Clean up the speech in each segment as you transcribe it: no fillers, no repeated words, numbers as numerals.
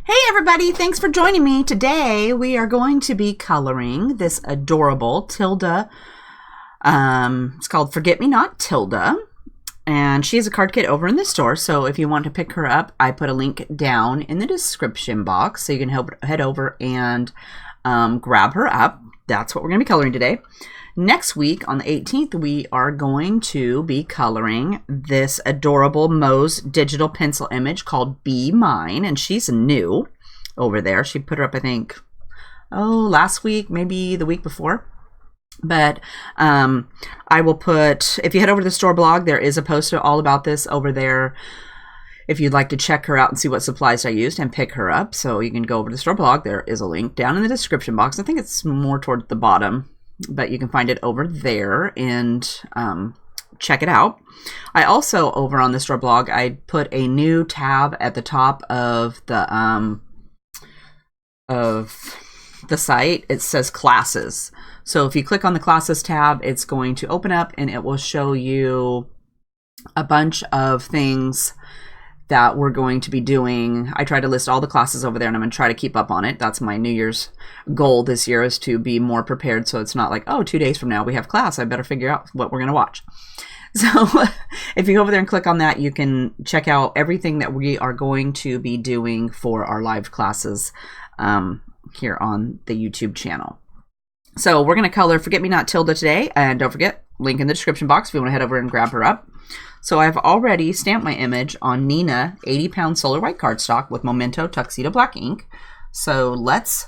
Hey everybody, thanks for joining me. Today we are going to be coloring this adorable Tilda. It's called Forget Me Not Tilda. And she has a card kit over in the store, so if you want to pick her up, I put a link down in the description box so you can head over and grab her up. That's what we're going to be coloring today. Next week, on the 18th, we are going to be coloring this adorable Mo's digital pencil image called Be Mine, and she's new over there. She put her up, I think, last week, maybe the week before. But I will put, if you head over to the store blog, there is a post all about this over there if you'd like to check her out and see what supplies I used and pick her up. So you can go over to the store blog. There is a link down in the description box. I think it's more toward the bottom, but you can find it over there and check it out. I also, over on the store blog, I put a new tab at the top of the site. It says classes. So if you click on the classes tab, it's going to open up and it will show you a bunch of things that we're going to be doing. I try to list all the classes over there and I'm going to try to keep up on it. That's my New Year's goal this year, is to be more prepared, so it's not like, oh, 2 days from now we have class, I better figure out what we're going to watch. So if you go over there and click on that, you can check out everything that we are going to be doing for our live classes here on the YouTube channel. So we're going to color Forget Me Not Tilda today, and don't forget, link in the description box if you want to head over and grab her up. So I've already stamped my image on Neenah 80-pound solar white cardstock with Memento Tuxedo black ink. So let's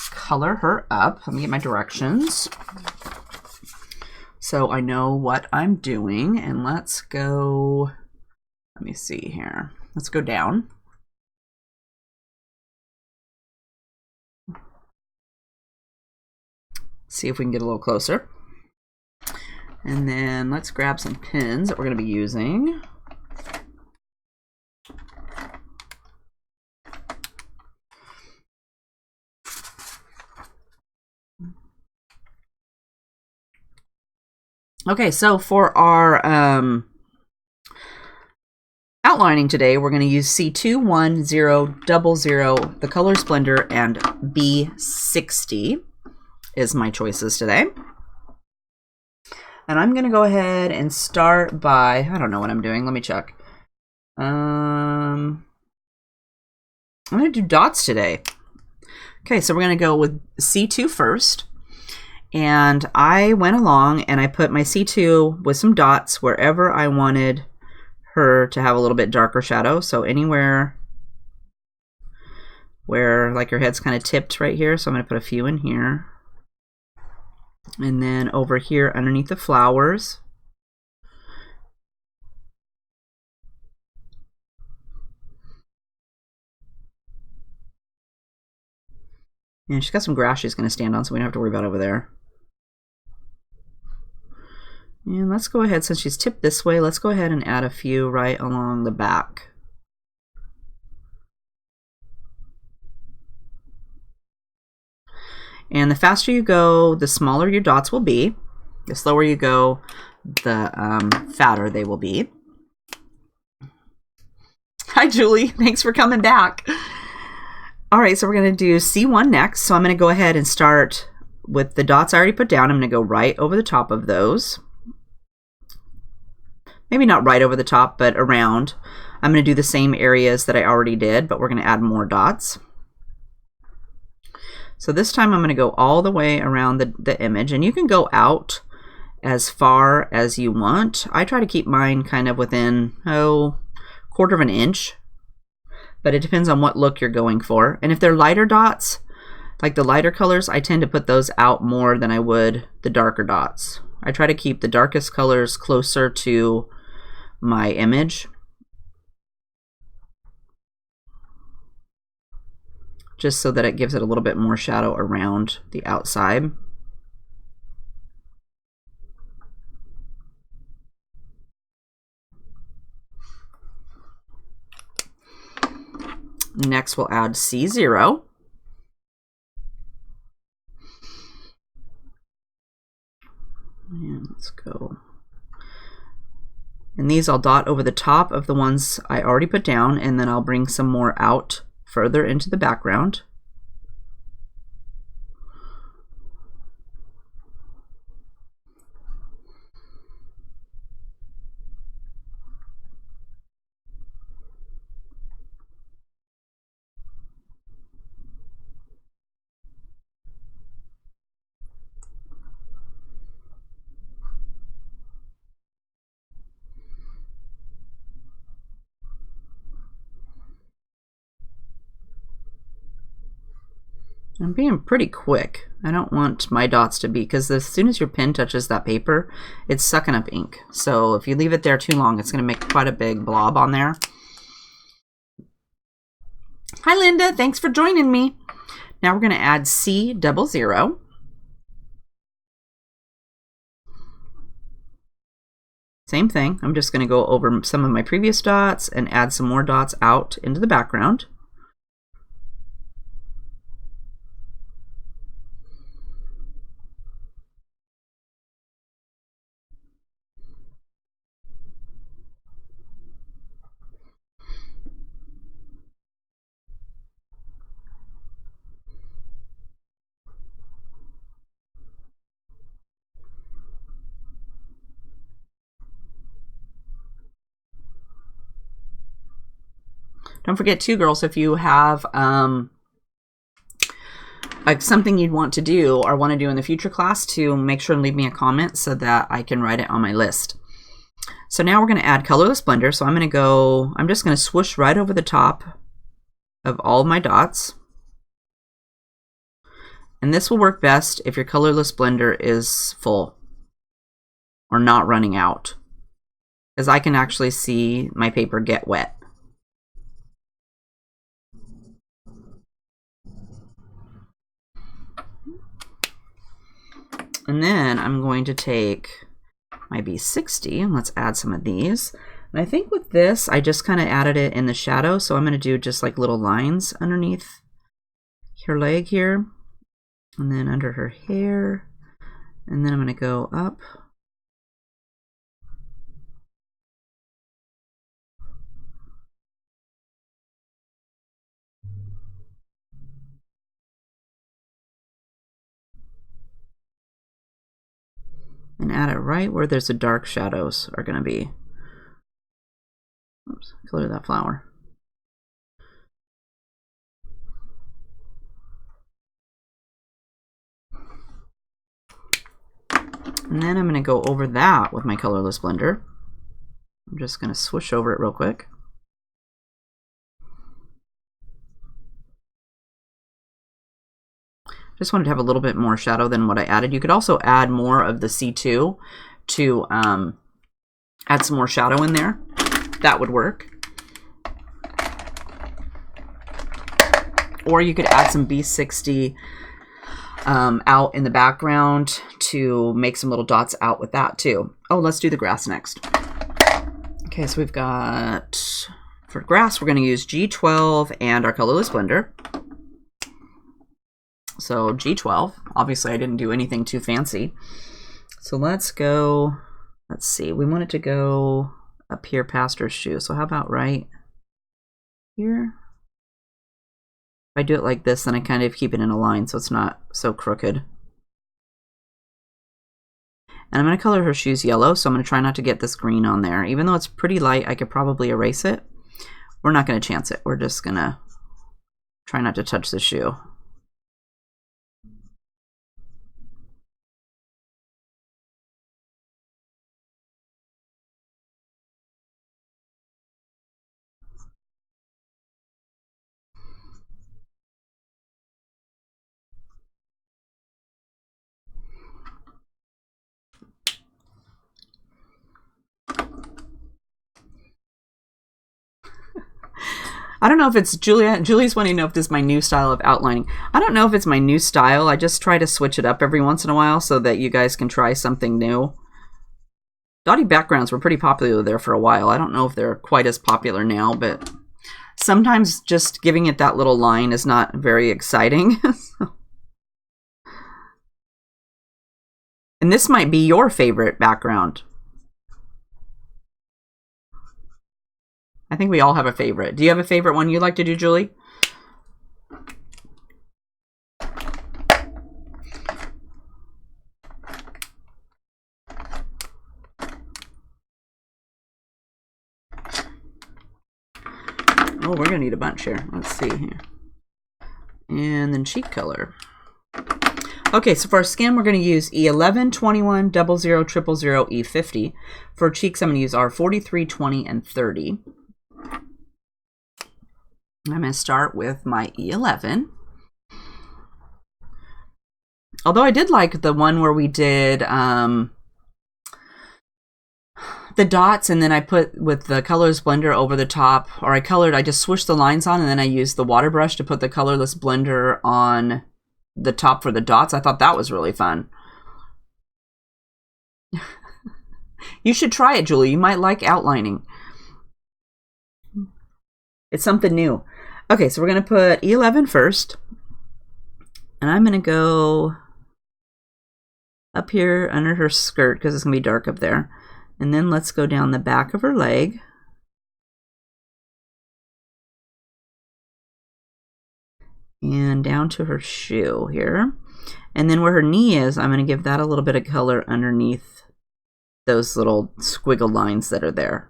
color her up. Let me get my directions so I know what I'm doing. And let's go, let me see here. Let's go down. See if we can get a little closer. And then let's grab some pins that we're going to be using. Okay, so for our outlining today, we're going to use C21000, the Color Splendor, and B60 is my choices today. And I'm going to go ahead and start by, I don't know what I'm doing. Let me check. I'm going to do dots today. Okay, so we're going to go with C2 first. And I went along and I put my C2 with some dots wherever I wanted her to have a little bit darker shadow. So anywhere where like her head's kind of tipped right here. So I'm going to put a few in here. And then over here underneath the flowers. And she's got some grass she's going to stand on, so we don't have to worry about over there. And let's go ahead, since she's tipped this way, let's go ahead and add a few right along the back. And the faster you go, the smaller your dots will be. The slower you go, the fatter they will be. Hi, Julie. Thanks for coming back. All right, so we're going to do C1 next. So I'm going to go ahead and start with the dots I already put down. I'm going to go right over the top of those. Maybe not right over the top, but around. I'm going to do the same areas that I already did, but we're going to add more dots. So this time I'm going to go all the way around the image, and you can go out as far as you want. I try to keep mine kind of within, quarter of an inch, but it depends on what look you're going for. And if they're lighter dots, like the lighter colors, I tend to put those out more than I would the darker dots. I try to keep the darkest colors closer to my image, just so that it gives it a little bit more shadow around the outside. Next we'll add C0. And let's go. And these I'll dot over the top of the ones I already put down, and then I'll bring some more out further into the background. I'm being pretty quick. I don't want my dots to be, because as soon as your pen touches that paper, it's sucking up ink. So if you leave it there too long, it's going to make quite a big blob on there. Hi, Linda. Thanks for joining me. Now we're going to add C00. Same thing. I'm just going to go over some of my previous dots and add some more dots out into the background. Don't forget too, girls, if you have like something you'd want to do or want to do in the future class, to make sure and leave me a comment so that I can write it on my list. So now we're going to add colorless blender. So I'm just going to swoosh right over the top of all of my dots. And this will work best if your colorless blender is full or not running out, as I can actually see my paper get wet. And then I'm going to take my B60 and let's add some of these. And I think with this, I just kind of added it in the shadow. So I'm going to do just like little lines underneath her leg here, and then under her hair. And then I'm going to go up. And add it right where there's the dark shadows are going to be. Oops, color that flower. And then I'm going to go over that with my colorless blender. I'm just going to swoosh over it real quick. Just wanted to have a little bit more shadow than what I added. You could also add more of the C2 to add some more shadow in there. That would work. Or you could add some B60 out in the background to make some little dots out with that too. Oh, let's do the grass next. Okay, so we've got, for grass, we're going to use G12 and our colorless blender. So G12, obviously I didn't do anything too fancy. So let's go, let's see, we want it to go up here past her shoe. So how about right here? If I do it like this, then I kind of keep it in a line so it's not so crooked. And I'm going to color her shoes yellow, so I'm going to try not to get this green on there. Even though it's pretty light, I could probably erase it. We're not going to chance it. We're just going to try not to touch the shoe. I don't know if it's Julie's wanting to know if this is my new style of outlining. I don't know if it's my new style. I just try to switch it up every once in a while so that you guys can try something new. Dotty backgrounds were pretty popular there for a while. I don't know if they're quite as popular now, but sometimes just giving it that little line is not very exciting. And this might be your favorite background. I think we all have a favorite. Do you have a favorite one you like to do, Julie? need a bunch here. Let's see here. And then cheek color. Okay, so for our skin, we're going to use E11, 21, 00, 000, E50. For cheeks, I'm going to use R43, 20, and 30. I'm going to start with my E11. Although I did like the one where we did the dots, and then I put with the colors blender over the top, or I just swished the lines on, and then I used the water brush to put the colorless blender on the top for the dots. I thought that was really fun. You should try it, Julie. You might like outlining. It's something new. Okay, so we're going to put E11 first. And I'm going to go up here under her skirt because it's going to be dark up there. And then let's go down the back of her leg. And down to her shoe here. And then where her knee is, I'm going to give that a little bit of color underneath those little squiggle lines that are there.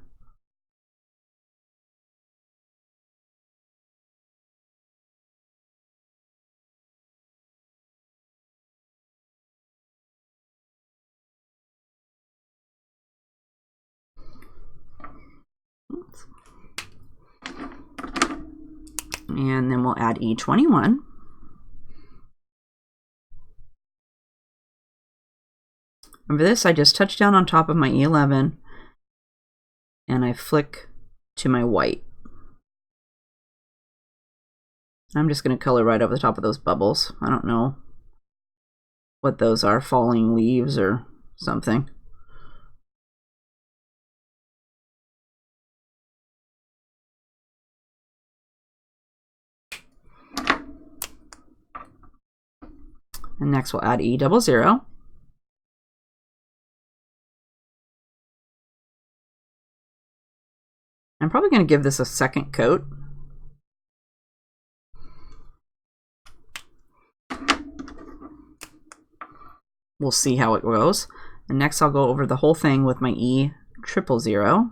And then we'll add E21. And for this, I just touch down on top of my E11 and I flick to my white. I'm just going to color right over the top of those bubbles. I don't know what those are, falling leaves or something. And next we'll add E00. I'm probably going to give this a second coat. We'll see how it goes. And next I'll go over the whole thing with my E000.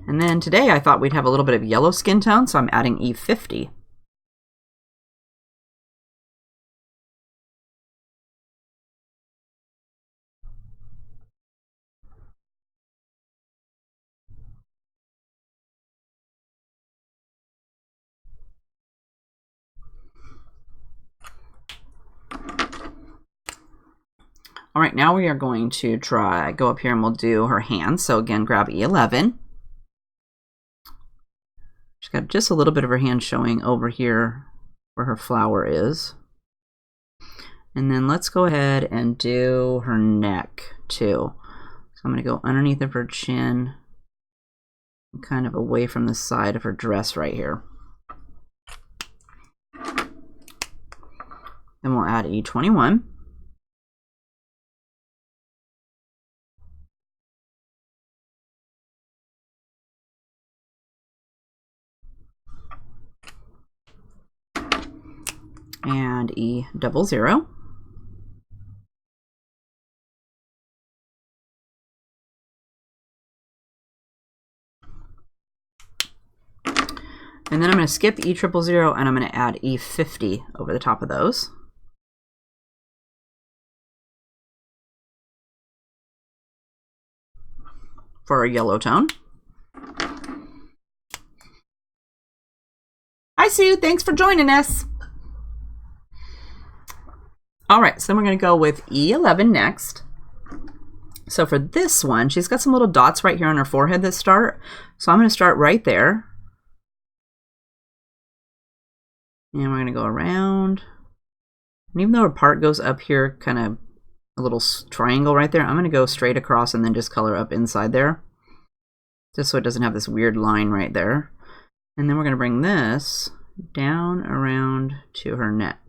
And then today I thought we'd have a little bit of yellow skin tone, so I'm adding E50. All right, now we are going to go up here and we'll do her hands. So again, grab E11. She's got just a little bit of her hand showing over here where her flower is. And then let's go ahead and do her neck too. So I'm going to go underneath of her chin, kind of away from the side of her dress right here. Then we'll add E21. And E00. And then I'm going to skip E000 and I'm going to add E50 over the top of those. For a yellow tone. Hi Sue, thanks for joining us. All right, so then we're going to go with E11 next. So for this one, she's got some little dots right here on her forehead that start. So I'm going to start right there. And we're going to go around. And even though her part goes up here, kind of a little triangle right there, I'm going to go straight across and then just color up inside there. Just so it doesn't have this weird line right there. And then we're going to bring this down around to her neck.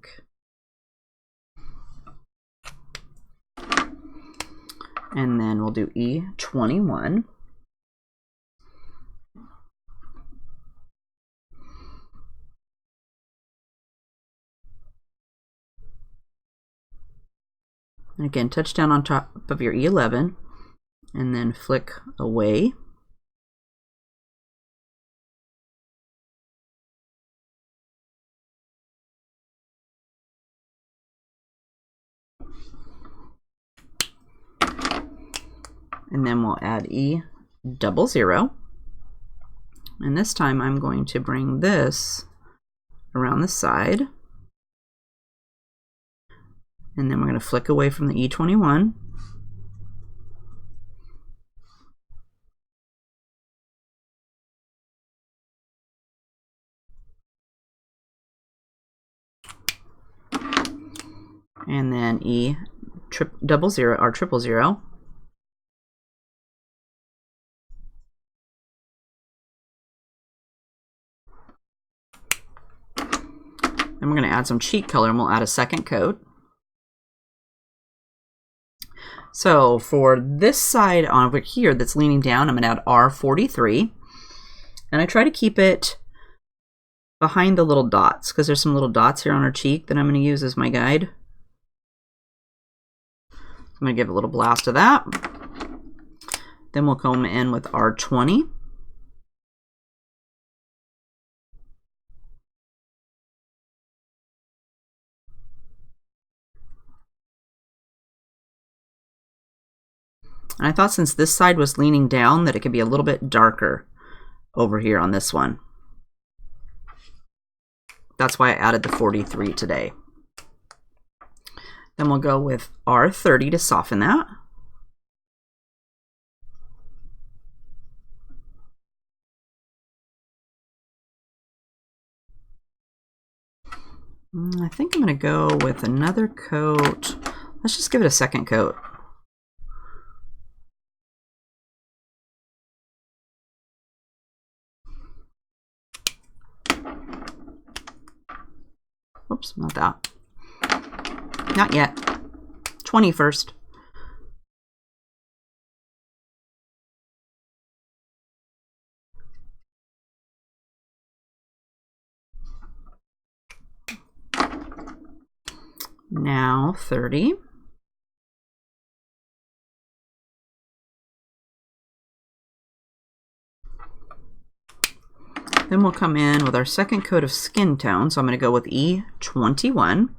And then we'll do E21. And again, touch down on top of your E11 and then flick away. And then we'll add E00. And this time I'm going to bring this around the side. And then we're going to flick away from the E21. And then E00 or 000. Then we're going to add some cheek color and we'll add a second coat. So for this side over here that's leaning down, I'm going to add R43. And I try to keep it behind the little dots because there's some little dots here on her cheek that I'm going to use as my guide. I'm going to give a little blast of that. Then we'll come in with R20. And I thought since this side was leaning down that it could be a little bit darker over here on this one. That's why I added the 43 today. Then we'll go with R30 to soften that. I think I'm going to go with another coat. Let's just give it a second coat. Oops, not that. Not yet. 20 first. Now 30. Then we'll come in with our second coat of skin tone. So I'm going to go with E21.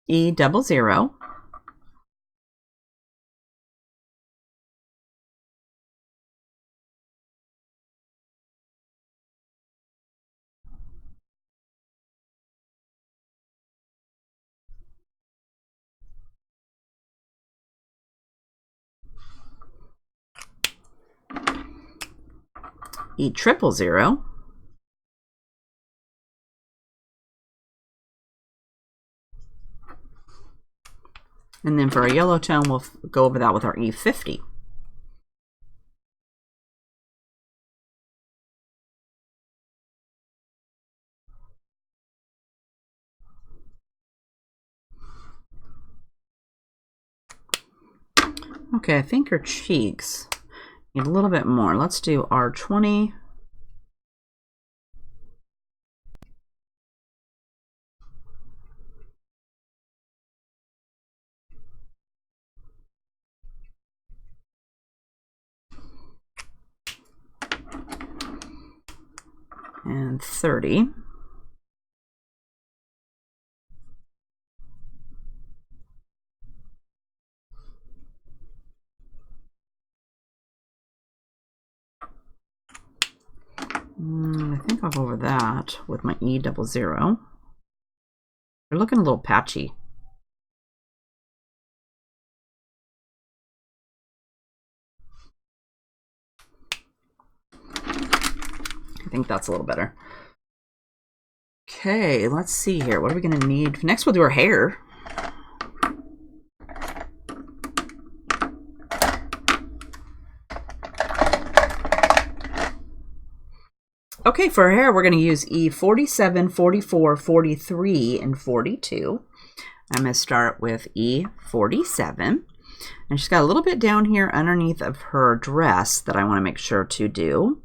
E00. E00. And then for our yellow tone, we'll go over that with our E50. Okay, I think her cheeks need a little bit more. Let's do R20. And 30. I think I'll go over that with my E00. They're looking a little patchy. I think that's a little better. Okay, let's see here. What are we going to need? Next, we'll do our hair. Okay, for her hair, we're going to use E47, 44, 43, and 42. I'm going to start with E47. And she's got a little bit down here underneath of her dress that I want to make sure to do.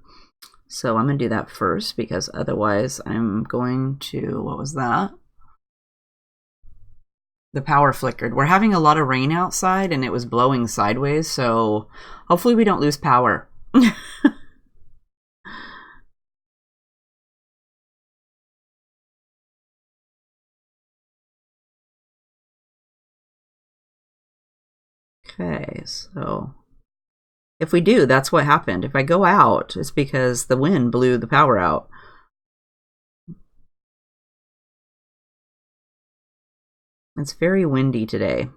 So I'm going to do that first because otherwise I'm going to, what was that? The power flickered. We're having a lot of rain outside and it was blowing sideways, so hopefully we don't lose power. Okay, so if we do, that's what happened. If I go out, it's because the wind blew the power out. It's very windy today.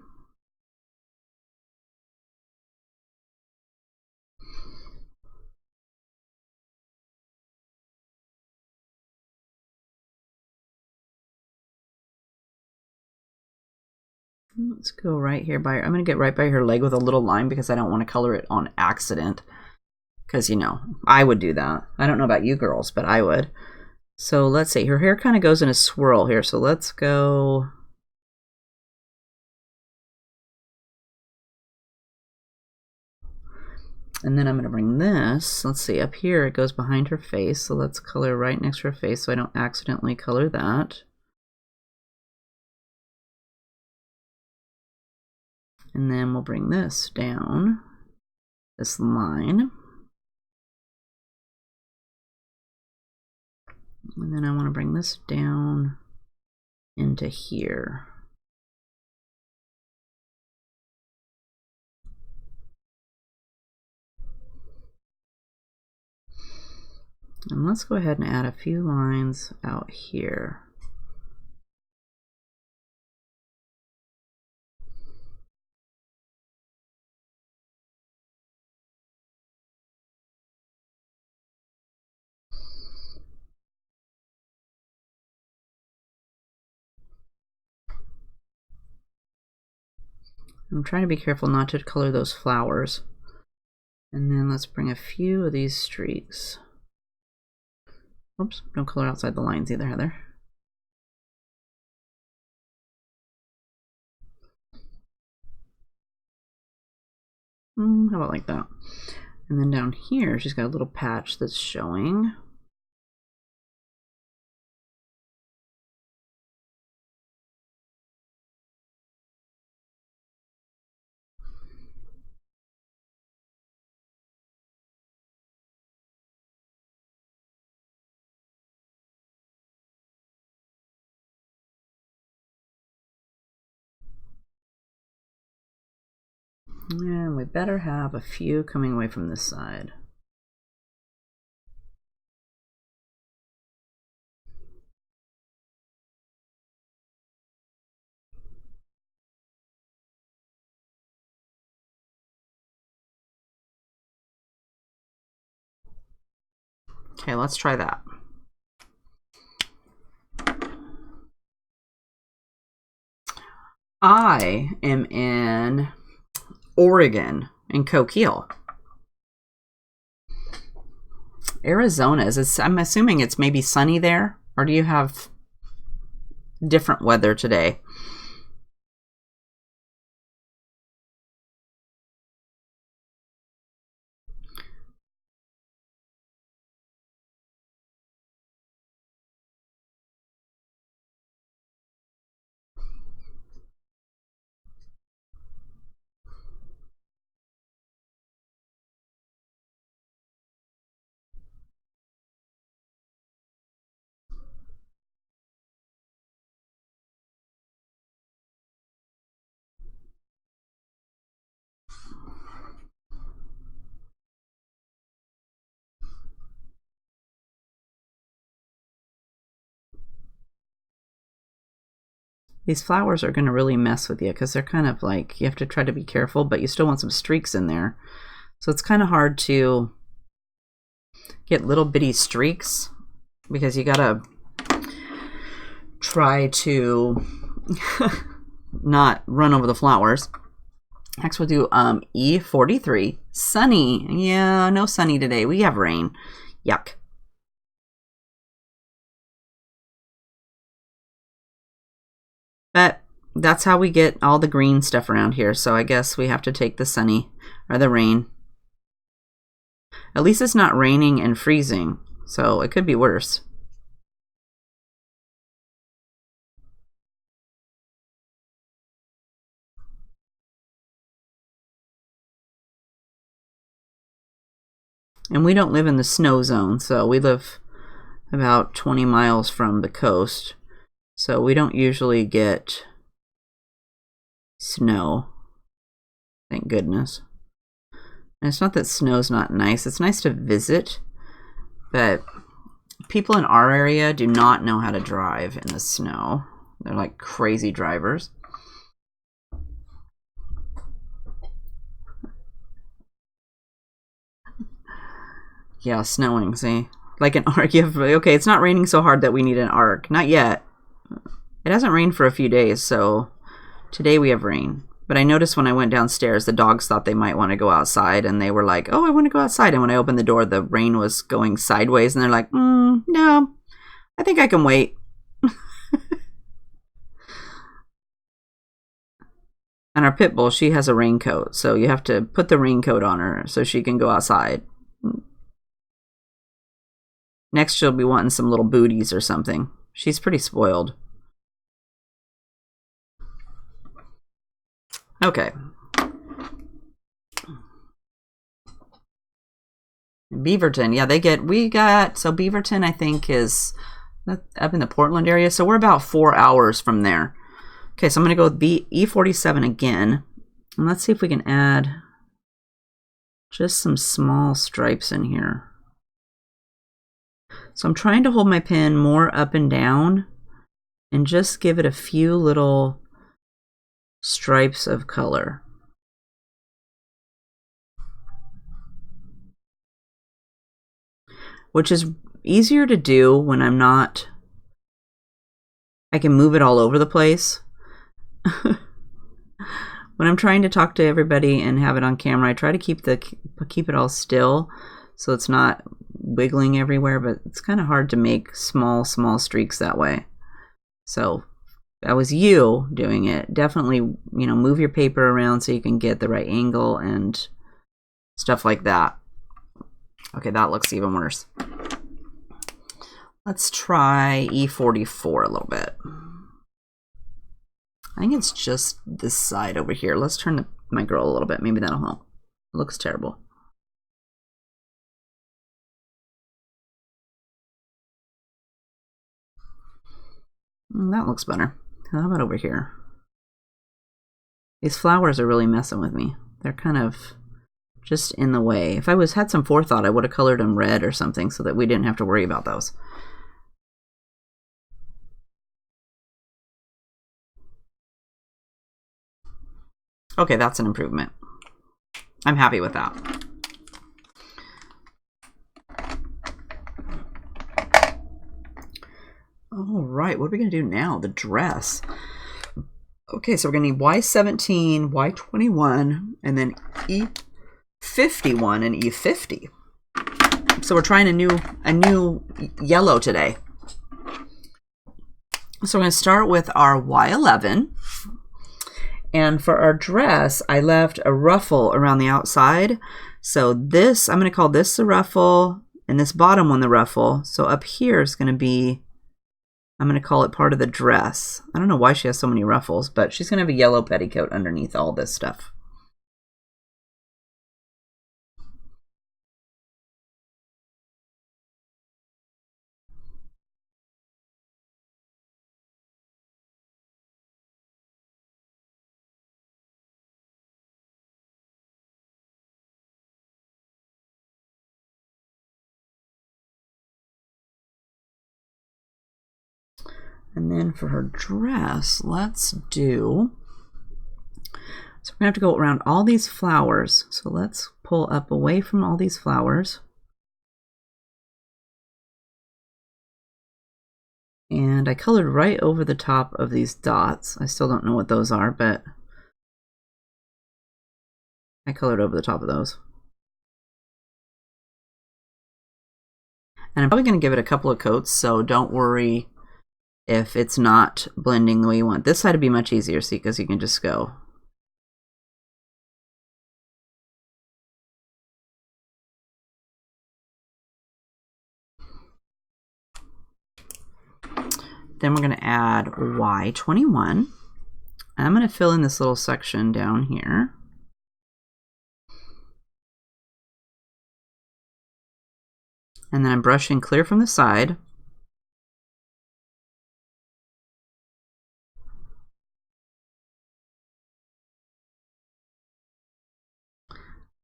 Let's go right here by her. I'm going to get right by her leg with a little line because I don't want to color it on accident. Because, you know, I would do that. I don't know about you girls, but I would. So let's see. Her hair kind of goes in a swirl here. So let's go... And then I'm going to bring this. Let's see. Up here, it goes behind her face. So let's color right next to her face so I don't accidentally color that. And then we'll bring this down, this line. And then I want to bring this down into here. And let's go ahead and add a few lines out here. I'm trying to be careful not to color those flowers. And then let's bring a few of these streaks. Oops, don't color outside the lines either, Heather. How about like that? And then down here, she's got a little patch that's showing. And we better have a few coming away from this side. Okay, let's try that. I am in Oregon in Coquille. Arizona, I'm assuming it's maybe sunny there, or do you have different weather today? These flowers are going to really mess with you because they're kind of like, you have to try to be careful, but you still want some streaks in there. So it's kind of hard to get little bitty streaks because you got to try to not run over the flowers. Next we'll do E43, sunny. Yeah, no sunny today. We have rain. Yuck. But that's how we get all the green stuff around here. So I guess we have to take the sunny or the rain. At least it's not raining and freezing, so it could be worse. And we don't live in the snow zone, so we live about 20 miles from the coast. So we don't usually get snow. Thank goodness. And it's not that snow's not nice. It's nice to visit, but people in our area do not know how to drive in the snow. They're like crazy drivers. Yeah, snowing, see? Like an arc. Okay, it's not raining so hard that we need an arc. Not yet. It hasn't rained for a few days, so today we have rain. But I noticed when I went downstairs, the dogs thought they might want to go outside, and they were like, oh, I want to go outside. And when I opened the door, the rain was going sideways, and they're like, no, I think I can wait. And our pit bull, she has a raincoat, so you have to put the raincoat on her so she can go outside. Next, she'll be wanting some little booties or something. She's pretty spoiled. Okay. Beaverton, yeah, so Beaverton, I think, is up in the Portland area, so we're about 4 hours from there. Okay, so I'm going to go with E47 again, and let's see if we can add just some small stripes in here. So I'm trying to hold my pen more up and down and just give it a few little stripes of color. Which is easier to do when I can move it all over the place. When I'm trying to talk to everybody and have it on camera, I try to keep it all still so it's not wiggling everywhere, but it's kind of hard to make small streaks that way. So that was you doing it. Definitely, move your paper around so you can get the right angle and stuff like that. Okay, that looks even worse. Let's try E44 a little bit. I think it's just this side over here. Let's turn my girl a little bit. Maybe that'll help. It looks terrible. That looks better. How about over here? These flowers are really messing with me. They're kind of just in the way. If I had some forethought, I would have colored them red or something so that we didn't have to worry about those. Okay, that's an improvement. I'm happy with that. All right, what are we going to do now? The dress. Okay, so we're going to need Y17, Y21, and then E51 and E50. So we're trying a new yellow today. So we're going to start with our Y11. And for our dress, I left a ruffle around the outside. So this, I'm going to call this the ruffle, and this bottom one the ruffle. So up here is going to be, I'm going to call it part of the dress. I don't know why she has so many ruffles, but she's going to have a yellow petticoat underneath all this stuff. And then for her dress, let's do, so we're gonna have to go around all these flowers. So let's pull up away from all these flowers. And I colored right over the top of these dots. I still don't know what those are, but I colored over the top of those. And I'm probably gonna give it a couple of coats, so don't worry if it's not blending the way you want. This side would be much easier, see, because you can just go. Then we're going to add Y21. I'm going to fill in this little section down here. And then I'm brushing clear from the side.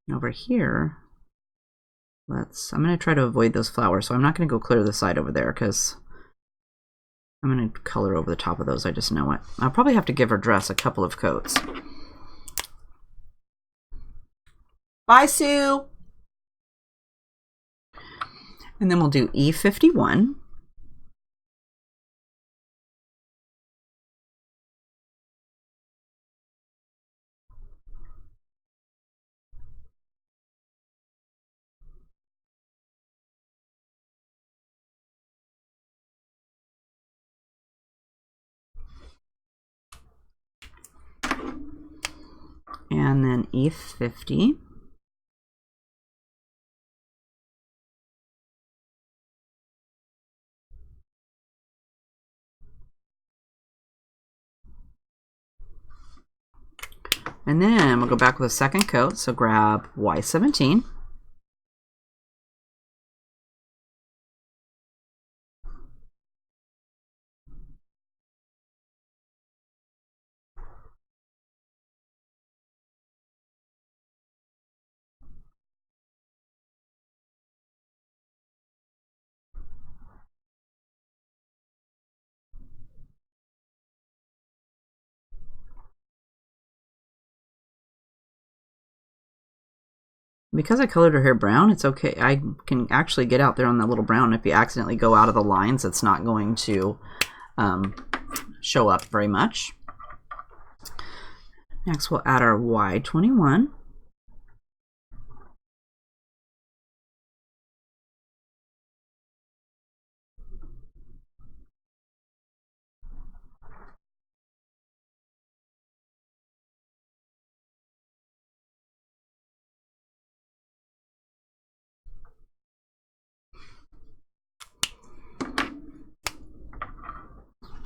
And over here, I'm going to try to avoid those flowers, so I'm not going to go clear to the side over there because I'm going to color over the top of those. I just know it. I'll probably have to give her dress a couple of coats. Bye, Sue! And then we'll do E51. And then E50. And then we'll go back with a second coat, so grab Y17. Because I colored her hair brown, it's okay. I can actually get out there on the little brown. If you accidentally go out of the lines, it's not going to show up very much. Next, we'll add our Y21.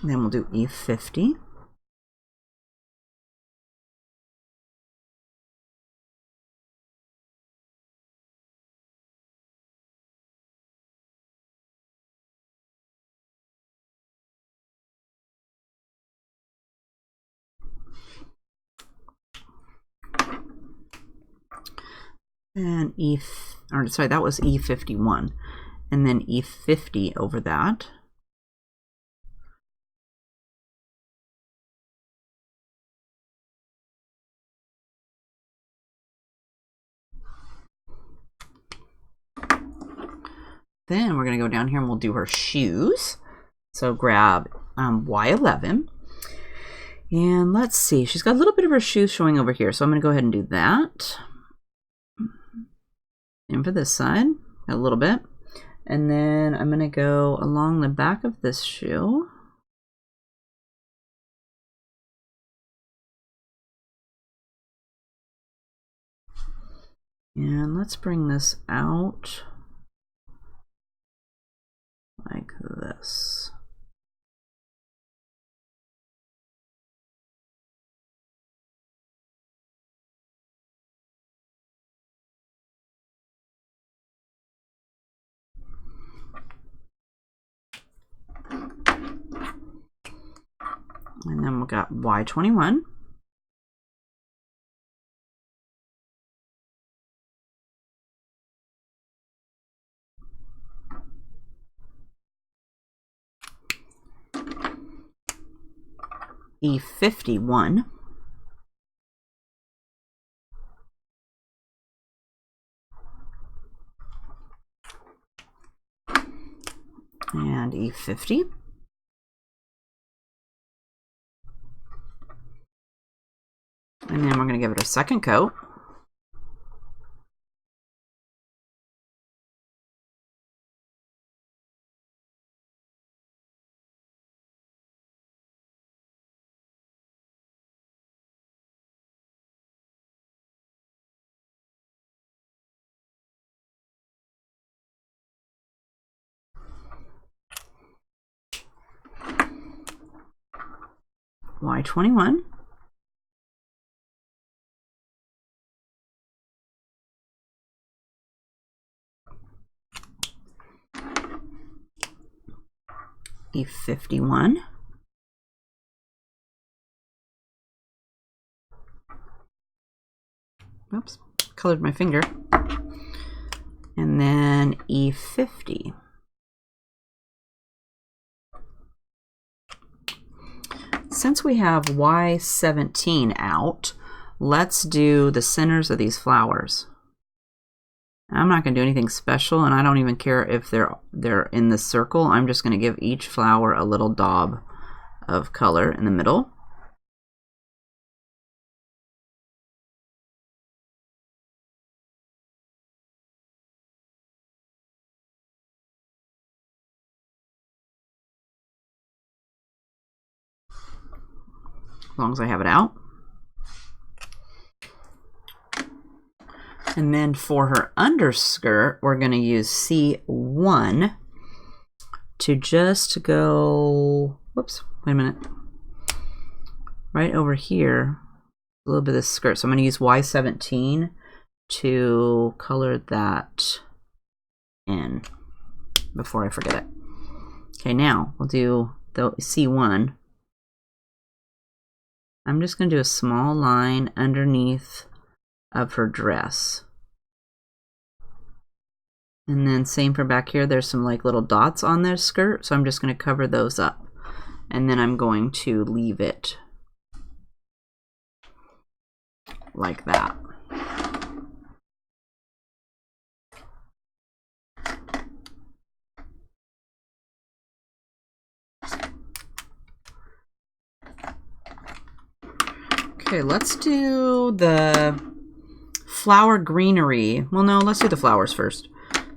And then we'll do E50. And sorry, that was E51. And then E50 over that. Then we're going to go down here and we'll do her shoes. So grab Y11. And let's see, she's got a little bit of her shoes showing over here. So I'm going to go ahead and do that. And for this side, a little bit. And then I'm going to go along the back of this shoe. And let's bring this out like this. And then we've got Y21. E51. And E50. And then we're going to give it a second coat. Y21. E51. Oops, colored my finger. And then E50. Since we have Y17 out, let's do the centers of these flowers. I'm not going to do anything special, and I don't even care if they're in the circle. I'm just going to give each flower a little daub of color in the middle. As long as I have it out. And then for her underskirt, we're going to use C1 to just go, whoops, wait a minute, right over here, a little bit of this skirt. So I'm going to use Y17 to color that in before I forget it. Okay, now we'll do the C1. I'm just going to do a small line underneath of her dress. And then same for back here, there's some like little dots on their skirt, so I'm just going to cover those up. And then I'm going to leave it like that. Okay, let's do the flower greenery. Well, no, let's do the flowers first.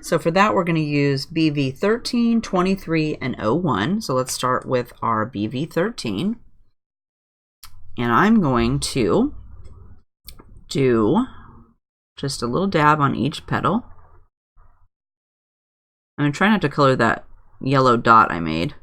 So for that, we're going to use BV 13, 23, and 01. So let's start with our BV 13. And I'm going to do just a little dab on each petal. I'm going to try not to color that yellow dot I made.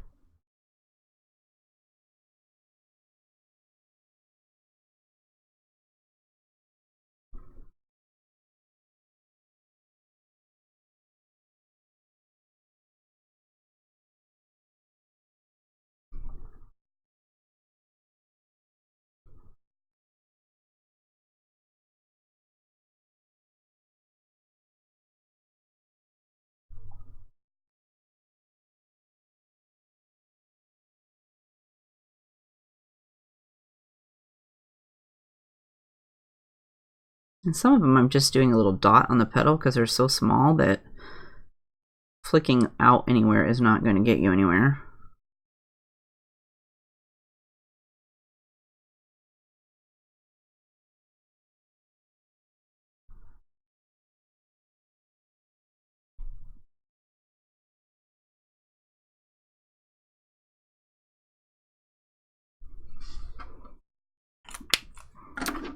And some of them I'm just doing a little dot on the petal because they're so small that flicking out anywhere is not going to get you anywhere.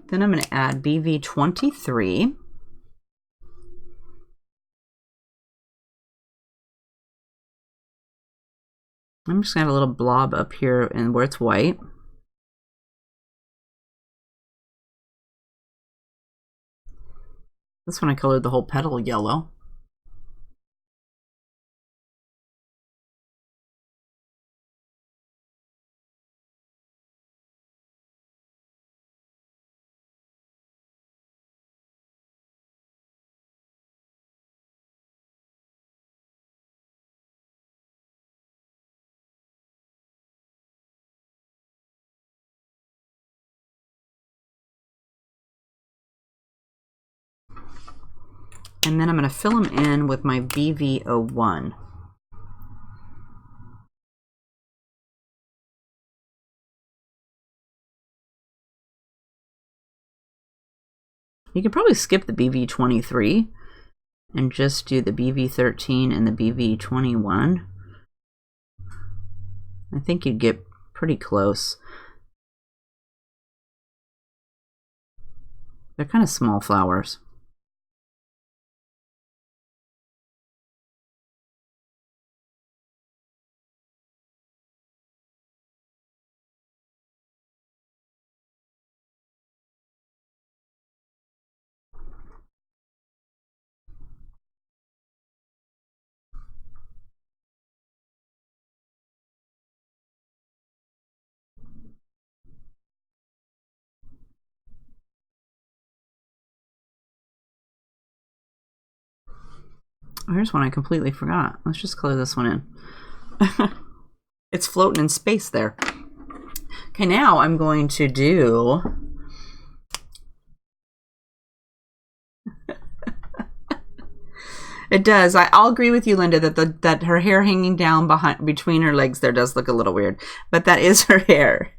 Then I'm going to add BV 23. I'm just going to add a little blob up here and where it's white. This one I colored the whole petal yellow. And then I'm going to fill them in with my BV01. You could probably skip the BV23 and just do the BV13 and the BV21. I think you'd get pretty close. They're kind of small flowers. Oh, here's one I completely forgot. Let's just color this one in. It's floating in space there. Okay, now I'm going to do... It does. I'll agree with you, Linda, that her hair hanging down between her legs there does look a little weird, but that is her hair.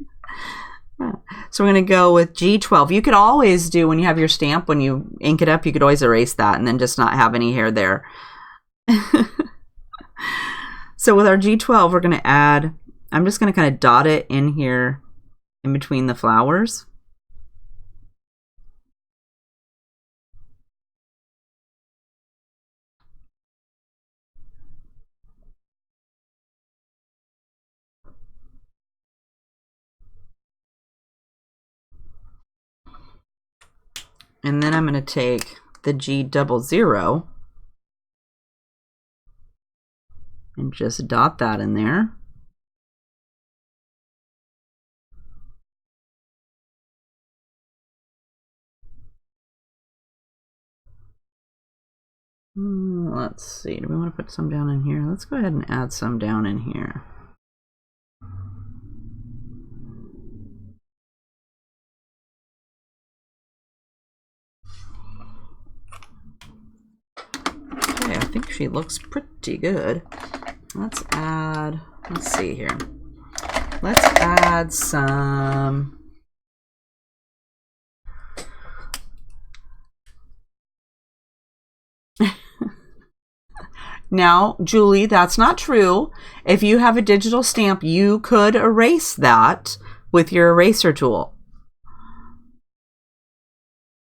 So we're going to go with G12. You could always do, when you have your stamp, when you ink it up, you could always erase that and then just not have any hair there. So with our G12, we're going to add, I'm just going to kind of dot it in here in between the flowers. And then I'm going to take the G00 and just dot that in there. Let's see, do we want to put some down in here? Let's go ahead and add some down in here. Okay, I think she looks pretty good. Let's add, let's see here. Let's add some... Now, Julie, that's not true. If you have a digital stamp, you could erase that with your eraser tool.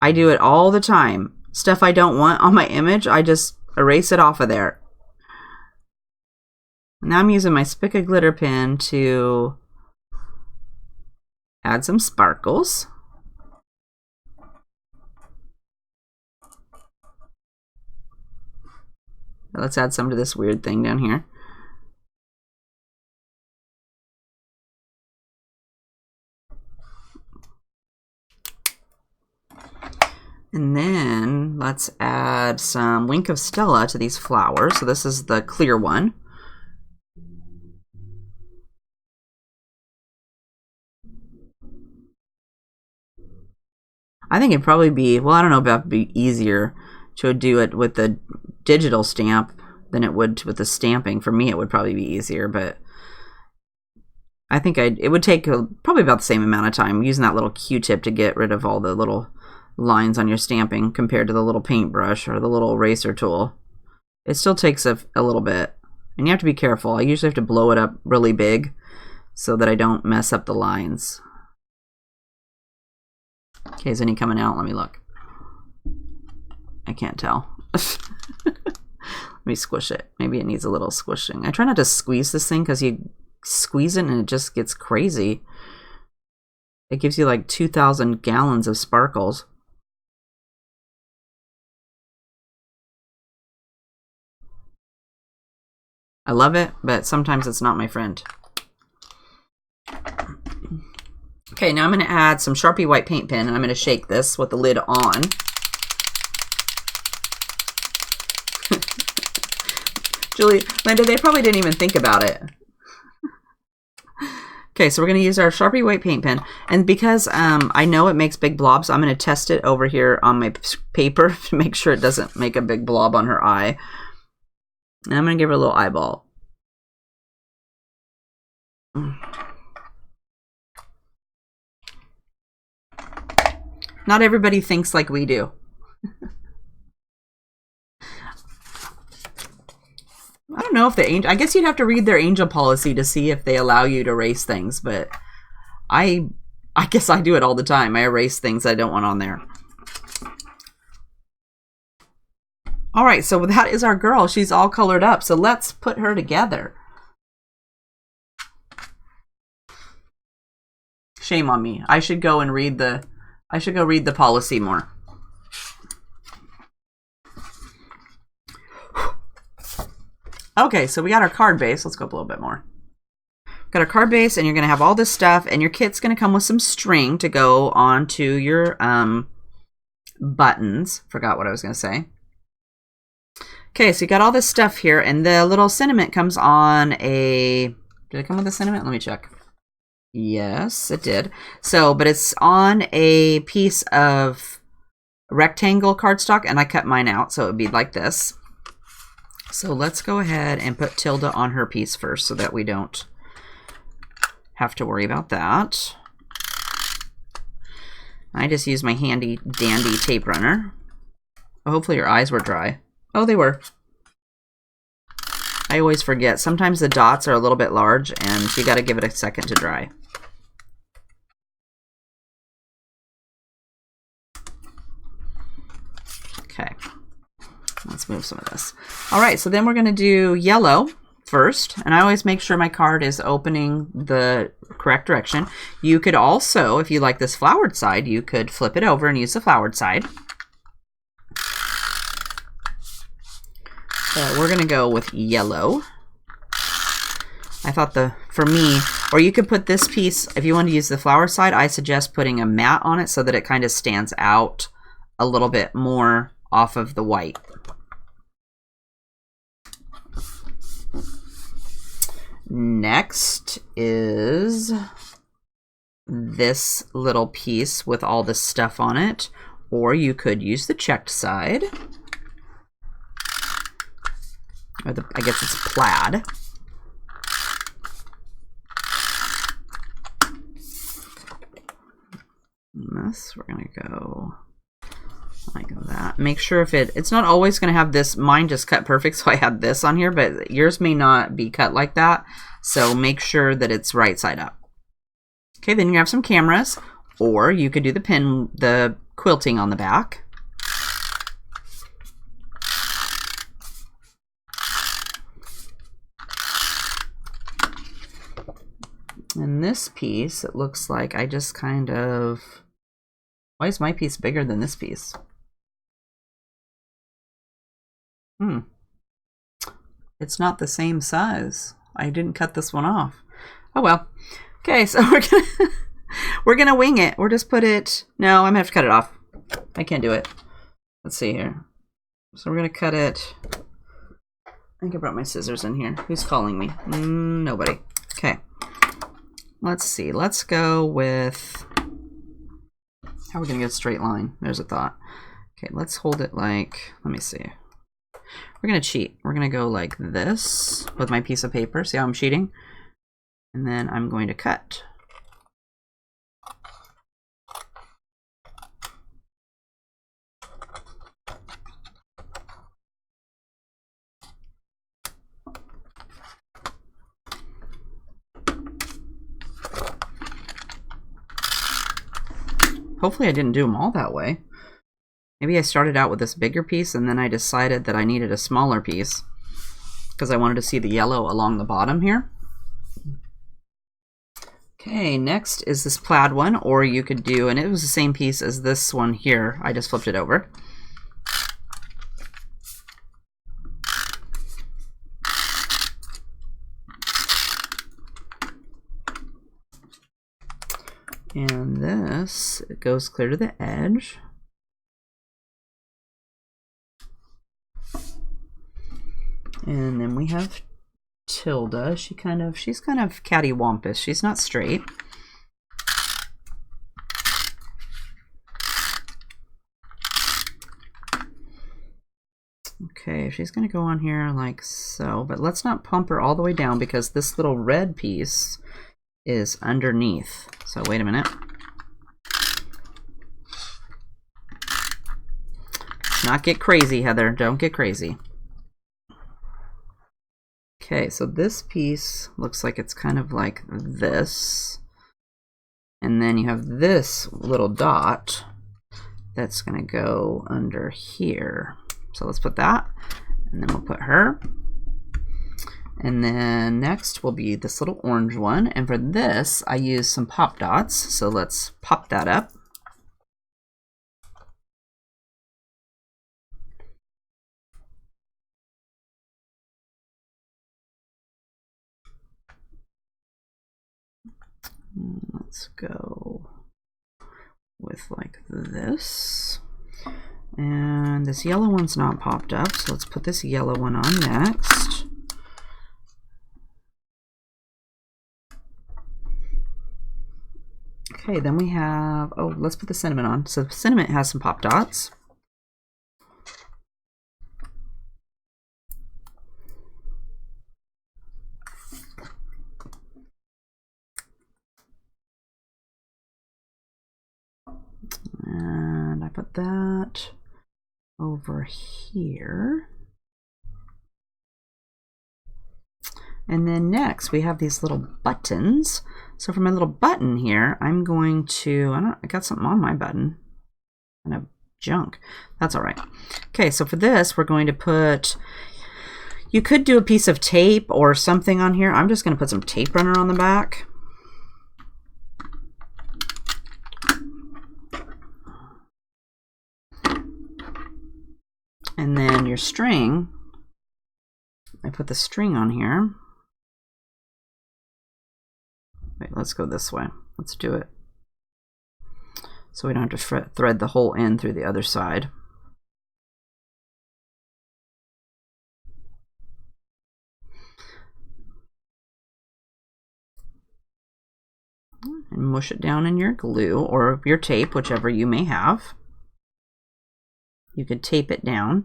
I do it all the time. Stuff I don't want on my image, I just erase it off of there. Now I'm using my Spica glitter pen to add some sparkles. Let's add some to this weird thing down here. And then let's add some Wink of Stella to these flowers. So this is the clear one. I think it'd probably be, well, I don't know about it'd be easier to do it with the digital stamp than it would with the stamping. For me, it would probably be easier, but I think it would take probably about the same amount of time using that little Q-tip to get rid of all the little lines on your stamping compared to the little paintbrush or the little eraser tool. It still takes a little bit, and you have to be careful. I usually have to blow it up really big so that I don't mess up the lines. Okay, is any coming out? Let me look. I can't tell. Let me squish it. Maybe it needs a little squishing. I try not to squeeze this thing because you squeeze it and it just gets crazy. It gives you like 2,000 gallons of sparkles. I love it, but sometimes it's not my friend. Okay, now I'm going to add some Sharpie white paint pen, and I'm going to shake this with the lid on. Julie, Linda, they probably didn't even think about it. Okay, so we're going to use our Sharpie white paint pen, and because I know it makes big blobs, I'm going to test it over here on my paper to make sure it doesn't make a big blob on her eye. And I'm going to give her a little eyeball. Not everybody thinks like we do. I don't know if the angel, I guess you'd have to read their angel policy to see if they allow you to erase things, but I guess I do it all the time. I erase things I don't want on there. All right, so that is our girl. She's all colored up. So let's put her together. Shame on me. I should go and read the policy more. Okay, so we got our card base. Let's go up a little bit more. Got our card base, and you're going to have all this stuff, and your kit's going to come with some string to go onto your buttons. Forgot what I was going to say. Okay, so you got all this stuff here, and the little sentiment comes on a... Did it come with a sentiment? Let me check. Yes, it did. So, but it's on a piece of rectangle cardstock, and I cut mine out, so it would be like this. So let's go ahead and put Tilda on her piece first so that we don't have to worry about that. I just used my handy dandy tape runner. Oh, hopefully your eyes were dry. Oh, they were. I always forget. Sometimes the dots are a little bit large and you got to give it a second to dry. Okay. Let's move some of this. All right, so then we're going to do yellow first, and I always make sure my card is opening the correct direction. You could also, if you like this flowered side, you could flip it over and use the flowered side. So we're going to go with yellow. I thought for me, or you could put this piece, if you want to use the flower side, I suggest putting a matte on it so that it kind of stands out a little bit more off of the white. Next is this little piece with all the stuff on it, or you could use the checked side, or I guess it's plaid. And this, we're gonna go like that. Make sure if it's not always going to have this. Mine just cut perfect, so I had this on here, but yours may not be cut like that. So make sure that it's right side up. Okay, then you have some cameras, or you could do the quilting on the back. And this piece, it looks like I just kind of... Why is my piece bigger than this piece? It's not the same size. I didn't cut this one off. Oh well. Okay, so we're gonna wing it. We're just put it. No, I'm gonna have to cut it off. I can't do it. Let's see here. So we're gonna cut it. I think I brought my scissors in here. Who's calling me? Nobody. Okay. Let's see. Let's go with. How are we gonna get a straight line? There's a thought. Okay, let's hold it like. Let me see. We're going to cheat. We're going to go like this with my piece of paper. See how I'm cheating? And then I'm going to cut. Hopefully I didn't do them all that way. Maybe I started out with this bigger piece and then I decided that I needed a smaller piece because I wanted to see the yellow along the bottom here. Okay, next is this plaid one, or you could do, and it was the same piece as this one here. I just flipped it over. And this, it goes clear to the edge. And then we have Tilda. She's kind of cattywampus. She's not straight. Okay, she's going to go on here like so, but let's not pump her all the way down because this little red piece is underneath. So wait a minute. Not get crazy, Heather. Don't get crazy. Okay, so this piece looks like it's kind of like this. And then you have this little dot that's going to go under here. So let's put that, and then we'll put her. And then next will be this little orange one. And for this, I use some pop dots. So let's pop that up. Let's go with like this. And this yellow one's not popped up, so let's put this yellow one on next. Okay, then we have, oh, let's put the cinnamon on. So cinnamon has some pop dots. And I put that over here. And then next we have these little buttons. So for my little button here, I'm going to, I got something on my button. Kind of junk. That's all right. Okay, so for this, we're going to put, you could do a piece of tape or something on here. I'm just going to put some tape runner on the back. And then your string, I put the string on here. Wait, let's go this way. Let's do it. So we don't have to thread the whole end through the other side. And mush it down in your glue or your tape, whichever you may have. You could tape it down.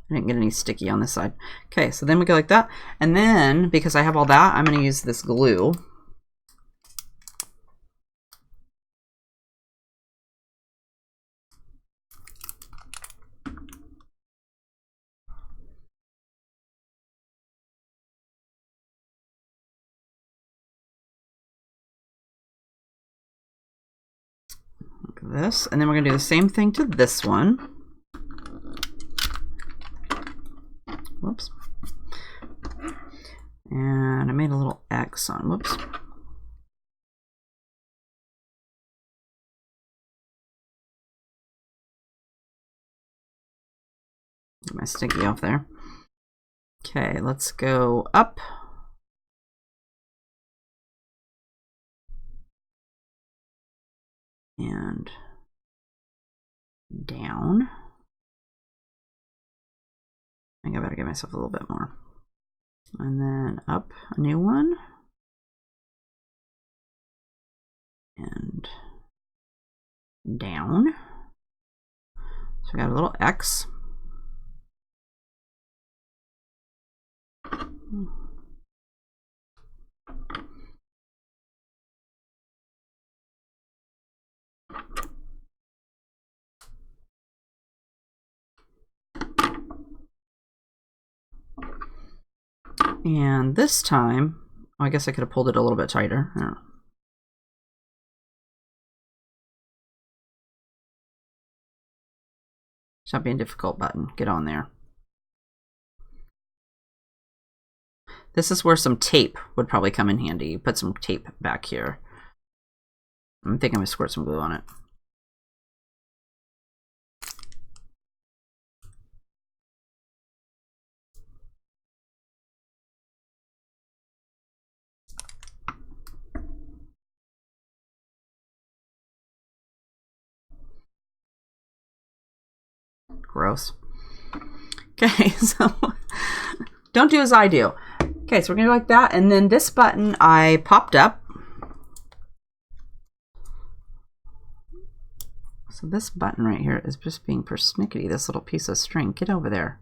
I didn't get any sticky on this side. Okay, so then we go like that. And then, because I have all that, I'm going to use this glue. Like this. And then we're going to do the same thing to this one. Whoops. And I made a little X on, whoops. Get my sticky off there. Okay, let's go up. And down. I think I better give myself a little bit more. And then up a new one. And down. So we got a little X. And this time, oh, I guess I could have pulled it a little bit tighter. I don't know. Stop being difficult button. Get on there. This is where some tape would probably come in handy. You put some tape back here. I think I'm going to squirt some glue on it. Gross. Okay, so don't do as I do. Okay, so we're gonna go like that, and then this button I popped up. So this button right here is just being persnickety, this little piece of string. Get over there.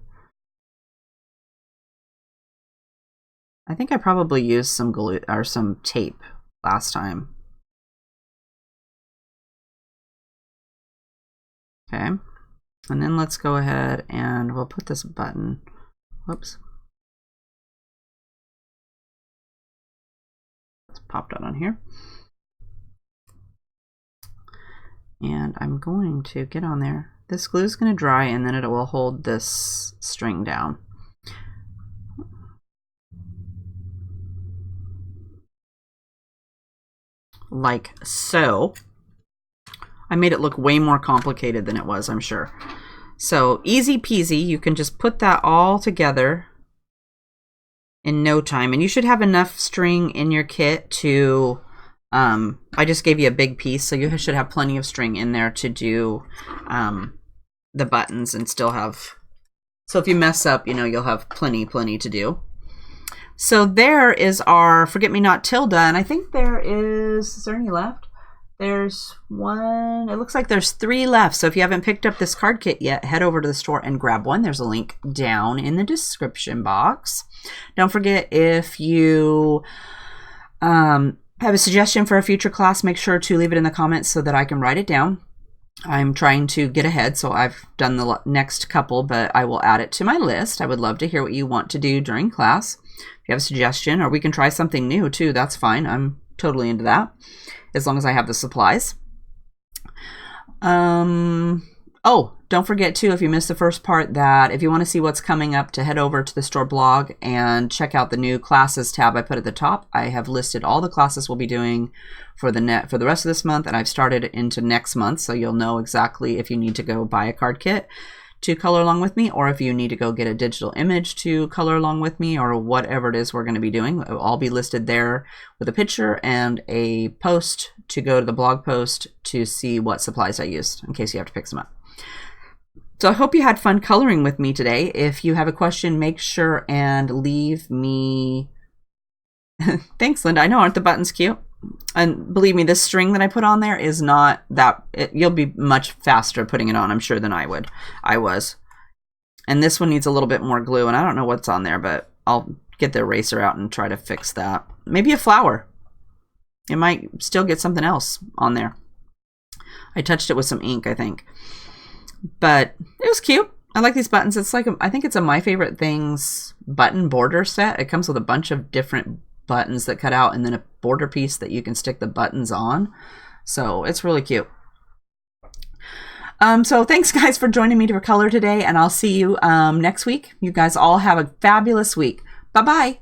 I think I probably used some glue or some tape last time. Okay. And then let's go ahead and we'll put this button, whoops. Let's pop that on here. And I'm going to get on there. This glue is going to dry and then it will hold this string down. Like so. I made it look way more complicated than it was, I'm sure. So easy peasy, you can just put that all together in no time. And you should have enough string in your kit to, I just gave you a big piece, so you should have plenty of string in there to do the buttons and still have, so if you mess up, you know, you'll have plenty to do. So there is our Forget Me Not Tilda, and I think is there any left? There's one, it looks like there's 3 left. So if you haven't picked up this card kit yet, head over to the store and grab one. There's a link down in the description box. Don't forget, if you have a suggestion for a future class, make sure to leave it in the comments so that I can write it down. I'm trying to get ahead, so I've done the next couple, but I will add it to my list. I would love to hear what you want to do during class. If you have a suggestion, or we can try something new too, that's fine. I'm totally into that, as long as I have the supplies. Oh, don't forget too, if you missed the first part, that if you want to see what's coming up, to head over to the store blog and check out the new classes tab I put at the top. I have listed all the classes we'll be doing for the rest of this month, and I've started into next month, so you'll know exactly if you need to go buy a card kit to color along with me, or if you need to go get a digital image to color along with me, or whatever it is we're going to be doing. It'll all be listed there with a picture and a post to go to the blog post to see what supplies I used in case you have to pick some up. So I hope you had fun coloring with me today. If you have a question, make sure and leave me. Thanks, Linda. I know, aren't the buttons cute? And believe me, this string that I put on there is not that, you'll be much faster putting it on, I'm sure, than I was. And this one needs a little bit more glue, and I don't know what's on there, but I'll get the eraser out and try to fix that. Maybe a flower. It might still get something else on there. I touched it with some ink, I think. But it was cute. I like these buttons. It's like, I think it's a My Favorite Things button border set. It comes with a bunch of different buttons that cut out, and then a border piece that you can stick the buttons on. So it's really cute. So thanks guys for joining me to color today, and I'll see you next week. You guys all have a fabulous week. Bye-bye.